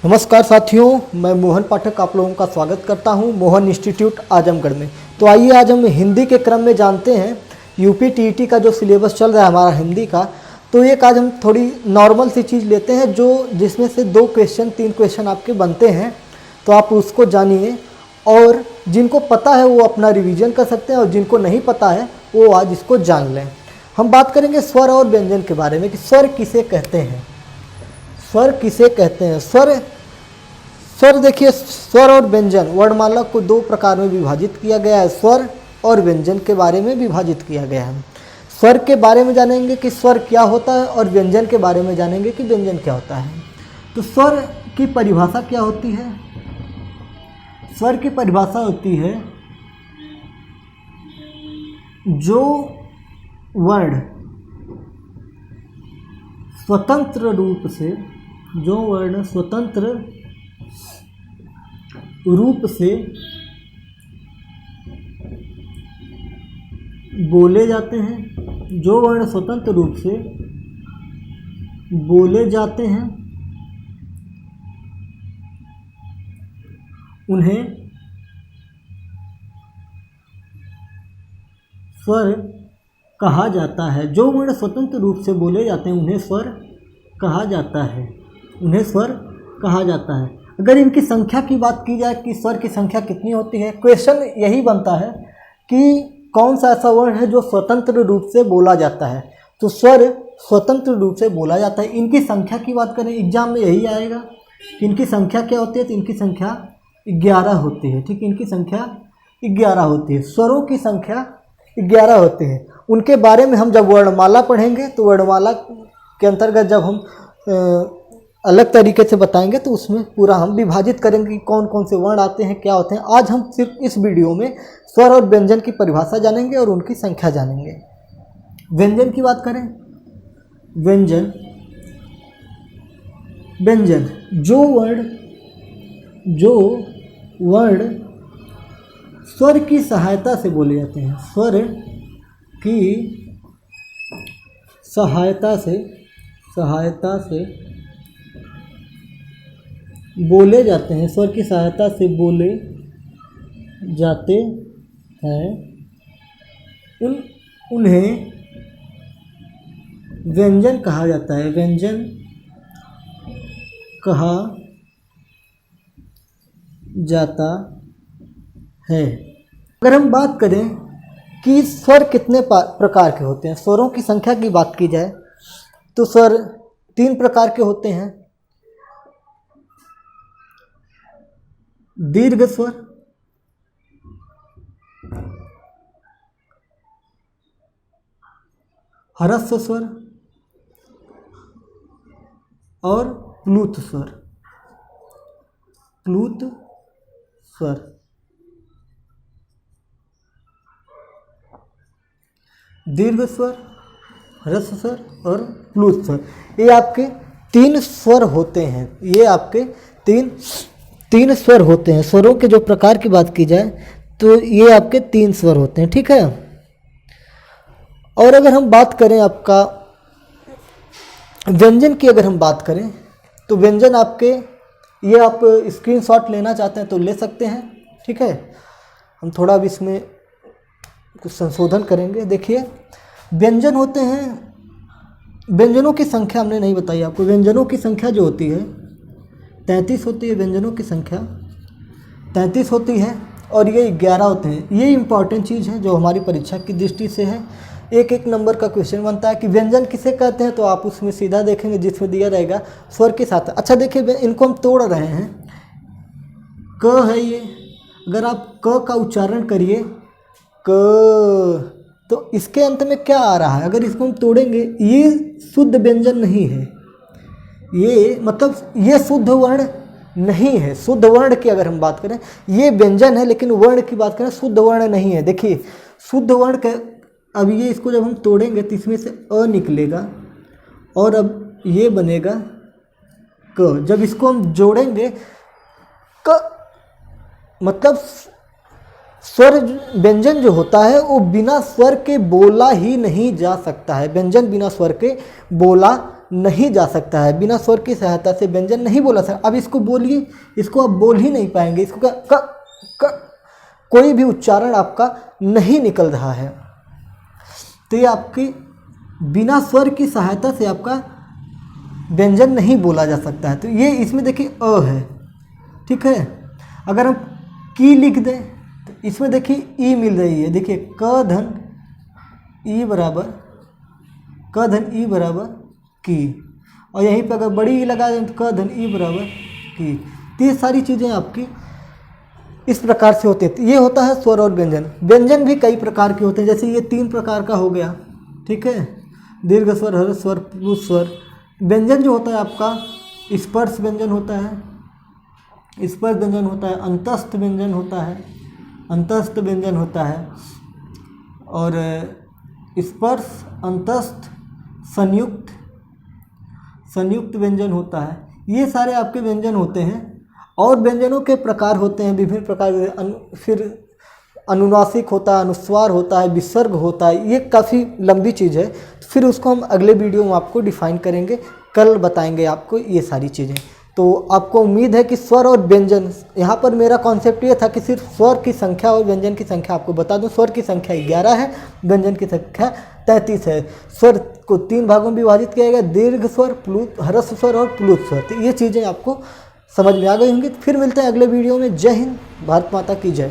नमस्कार साथियों, मैं मोहन पाठक आप लोगों का स्वागत करता हूं मोहन इंस्टीट्यूट आजमगढ़ में। तो आइए आज हम हिंदी के क्रम में जानते हैं यूपी टीईटी का जो सिलेबस चल रहा है हमारा हिंदी का। तो एक आज हम थोड़ी नॉर्मल सी चीज़ लेते हैं जो जिसमें से 2 क्वेश्चन 3 क्वेश्चन आपके बनते हैं, तो आप उसको जानिए। और जिनको पता है वो अपना रिविज़न कर सकते हैं और जिनको नहीं पता है वो आज इसको जान लें। हम बात करेंगे स्वर और व्यंजन के बारे में कि स्वर किसे कहते हैं। स्वर किसे कहते हैं? स्वर देखिए, स्वर और व्यंजन वर्णमाला को 2 प्रकार में विभाजित किया गया है। स्वर और व्यंजन के बारे में विभाजित किया गया है। स्वर के बारे में जानेंगे कि स्वर क्या होता है और व्यंजन के बारे में जानेंगे कि व्यंजन क्या होता है। तो स्वर की परिभाषा क्या होती है? स्वर की परिभाषा होती है जो वर्ण स्वतंत्र रूप से बोले जाते हैं, जो वर्ण स्वतंत्र रूप से बोले जाते हैं उन्हें स्वर कहा जाता है। जो वर्ण स्वतंत्र रूप से बोले जाते हैं उन्हें स्वर कहा जाता है, उन्हें स्वर कहा जाता है। अगर इनकी संख्या की बात की जाए कि स्वर की संख्या कितनी होती है, क्वेश्चन यही बनता है कि कौन सा ऐसा वर्ण है जो स्वतंत्र रूप से बोला जाता है। तो स्वर स्वतंत्र रूप से बोला जाता है। इनकी संख्या की बात करें, एग्जाम में यही आएगा कि इनकी संख्या क्या होती है। तो इनकी संख्या 11 होती है। ठीक, इनकी संख्या 11 होती है। स्वरों की संख्या 11 होती है। उनके बारे में हम जब वर्णमाला पढ़ेंगे तो वर्णमाला के अंतर्गत जब हम अलग तरीके से बताएंगे तो उसमें पूरा हम विभाजित करेंगे कि कौन कौन से वर्ण आते हैं, क्या होते हैं। आज हम सिर्फ इस वीडियो में स्वर और व्यंजन की परिभाषा जानेंगे और उनकी संख्या जानेंगे। व्यंजन की बात करें, व्यंजन जो वर्ण स्वर की सहायता से बोले जाते हैं, स्वर की सहायता से बोले जाते हैं, स्वर की सहायता से बोले जाते हैं उन्हें व्यंजन कहा जाता है, व्यंजन कहा जाता है। अगर हम बात करें कि स्वर कितने प्रकार के होते हैं, स्वरों की संख्या की बात की जाए तो स्वर 3 प्रकार के होते हैं। दीर्घ स्वर, ह्रस्व स्वर और प्लुत स्वर। दीर्घ स्वर, ह्रस्व स्वर और प्लुत स्वर, ये आपके 3 स्वर होते हैं। ये आपके तीन स्वर होते हैं। स्वरों के जो प्रकार की बात की जाए तो ये आपके 3 स्वर होते हैं। ठीक है। और अगर हम बात करें आपका व्यंजन की, अगर हम बात करें तो व्यंजन आपके, ये आप स्क्रीनशॉट लेना चाहते हैं तो ले सकते हैं। ठीक है, हम थोड़ा अब इसमें कुछ संशोधन करेंगे। देखिए, व्यंजन होते हैं, व्यंजनों की संख्या हमने नहीं बताई आपको। व्यंजनों की संख्या जो होती है 33 होती है। व्यंजनों की संख्या 33 होती है और ये 11 होते हैं। ये इंपॉर्टेंट चीज़ है जो हमारी परीक्षा की दृष्टि से है। एक नंबर का क्वेश्चन बनता है कि व्यंजन किसे कहते हैं, तो आप उसमें सीधा देखेंगे जिसमें दिया रहेगा स्वर के साथ। अच्छा देखिए, इनको हम तोड़ रहे हैं। क है ये, अगर आप क का उच्चारण करिए क, तो इसके अंत में क्या आ रहा है? अगर इसको हम तोड़ेंगे, ये शुद्ध व्यंजन नहीं है। ये मतलब ये शुद्ध वर्ण नहीं है। शुद्ध वर्ण की अगर हम बात करें, ये व्यंजन है लेकिन वर्ण की बात करें शुद्ध वर्ण नहीं है। देखिए, शुद्ध वर्ण के, अब ये इसको जब हम तोड़ेंगे तो इसमें से अ निकलेगा और अब ये बनेगा क। जब इसको हम जोड़ेंगे क, मतलब स्वर व्यंजन जो होता है वो बिना स्वर के बोला ही नहीं जा सकता है। व्यंजन बिना स्वर के बोला नहीं जा सकता है, बिना स्वर की सहायता से व्यंजन नहीं बोला सकता। अब इसको बोलिए, इसको आप बोल ही नहीं पाएंगे, इसको कोई भी उच्चारण आपका नहीं निकल रहा है। तो ये आपकी बिना स्वर की सहायता से आपका व्यंजन नहीं बोला जा सकता है। तो ये इसमें देखिए अ है, ठीक है। अगर हम की लिख दें तो इसमें देखिए ई मिल रही है, देखिए क धन ई बराबर की, और यहीं पर अगर बड़ी ई लगा दें तो क धन ई बराबर की। तो ये सारी चीज़ें आपकी इस प्रकार से होते हैं। ये होता है स्वर और व्यंजन। व्यंजन भी कई प्रकार के होते हैं, जैसे ये 3 प्रकार का हो गया, ठीक है, दीर्घ स्वर, ह्रस्व स्वर, प्लुत स्वर। व्यंजन जो होता है आपका स्पर्श व्यंजन होता है, अंतस्थ व्यंजन होता है, और स्पर्श, अंतस्थ, संयुक्त व्यंजन होता है। ये सारे आपके व्यंजन होते हैं। और व्यंजनों के प्रकार होते हैं विभिन्न प्रकार के, फिर अनुनासिक होता है, अनुस्वार होता है, विसर्ग होता है। ये काफ़ी लंबी चीज़ है, फिर उसको हम अगले वीडियो में आपको डिफाइन करेंगे, कल बताएंगे आपको ये सारी चीज़ें। तो आपको उम्मीद है कि स्वर और व्यंजन, यहाँ पर मेरा कॉन्सेप्ट ये था कि सिर्फ स्वर की संख्या और व्यंजन की संख्या आपको बता दूं। स्वर की संख्या 11 है, व्यंजन की संख्या 33 है। स्वर को 3 भागों में विभाजित किया गया, दीर्घ स्वर, ह्रस्व स्वर और प्लुत स्वर। तो ये चीज़ें आपको समझ में आ गई होंगी। फिर मिलते हैं अगले वीडियो में। जय हिंद, भारत माता की जय।